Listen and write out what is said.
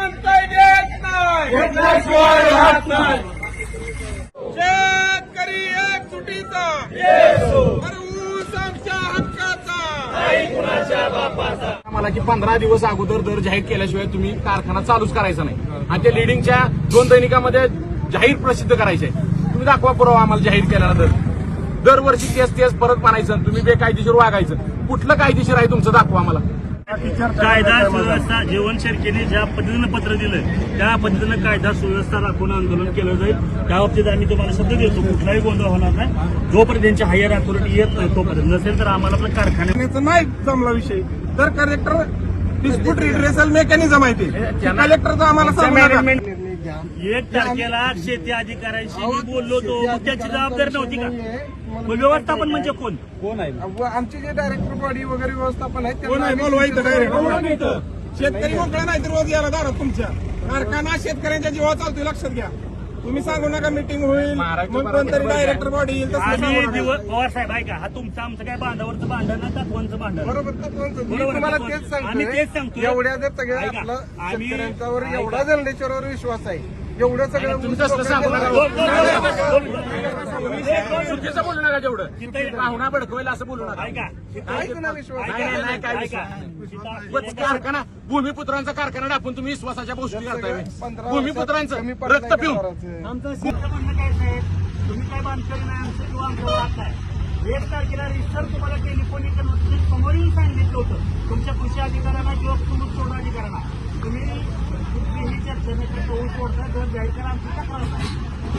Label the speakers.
Speaker 1: म्हणताय देत नाही, घेतल्याशिवाय राहत नाही. शेतकरी एक सुटीचा, तर ऊस आमच्या हक्काचा,
Speaker 2: आम्हाला की 15 दिवस अगोदर दर जाहीर केल्याशिवाय तुम्ही कारखाना चालूच करायचा नाही आणि ते लिडिंगच्या 2 दैनिकामध्ये जाहीर प्रसिद्ध करायचे. तुम्ही दाखवा पुरावा आम्हाला जाहीर केलेला दरवर्षी तेच परत म्हणायचं तुम्ही बेकायदेशीर वागायचं. कुठलं कायदेशीर आहे तुमचं दाखवा आम्हाला.
Speaker 3: कायदा सुव्यवस्था जेवण शेरकेने ज्या पद्धतीनं पत्र दिलं त्या पद्धतीनं कायदा सुव्यवस्था राखून आंदोलन केलं जाईल. त्या बाबतीत आम्ही तुम्हाला शब्द देतो कुठलाही गोंधळ होणार नाही. जोपर्यंत त्यांची हायर अथॉरिटी येत नाही तोपर्यंत नसेल तर आम्हाला आपल्या कारखान्यात
Speaker 1: नाही जमला विषय तर कलेक्टर डिस्प्यूट रिड्रेसल मेकॅनिझम आहे ते कलेक्टरचं आम्हाला सांगू.
Speaker 3: 1 तारखेला शेती अधिकाऱ्यांशी मी बोललो होतो, मग त्याची जबाबदारी नव्हती का? व्यवस्थापन म्हणजे कोण आहे?
Speaker 1: आमचे जे डायरेक्टर बॉडी वगैरे व्यवस्थापन आहे कोण आहे बोलवायचं डायरेक्ट. शेतकरी मोकळा नाही तर रोज यायला दारात तुमच्या कारखाना शेतकऱ्यांच्या जीवा चालतोय लक्षात घ्या. तुम्ही सांगू नका मीटिंग होईल मग कोणतरी डायरेक्टर बॉडी येईल
Speaker 3: आणि पवार साहेब ऐका, हा तुमचं आमचं काय बांधावरचं भांडण ना तत्वांचं भांडण.
Speaker 1: बरोबर तुम्हाला तेच
Speaker 3: आम्ही तेच सांगतो.
Speaker 1: एवढ्या जर सगळ्या आपला शेतकऱ्यांच्यावर एवढा जनरेचरवर विश्वास आहे एवढं सगळं
Speaker 2: तुम्ही तसं सांगू नका. चुकीचं बोलू नका. जेवढं पाहुणा भडकवेल असं बोलू नका.
Speaker 3: ऐका
Speaker 1: ऐक ना विश्वास
Speaker 2: नाही काय विश्वास. कारखाना भूमिपुत्रांचा कारखाना टाकून तुम्ही विश्वासाच्या गोष्टी करताय. भूमिपुत्रांचं रक्त पिऊन
Speaker 3: आमचं म्हणणं काय साहेब, तुम्ही काय बांधकाम नाही आमचं किंवा आमचं वाद नाही. 1 तारखेला रिसर्च तुम्हाला टेलिफोनिक समोर येऊन सांगितलं होतं तुमच्या कृषी अधिकाऱ्यांना किंवा तोड अधिकाऱ्यांना तुम्ही कुठलीही चर्चा न करता सोडता जर जाहीर करा आमची तक्रार नाही.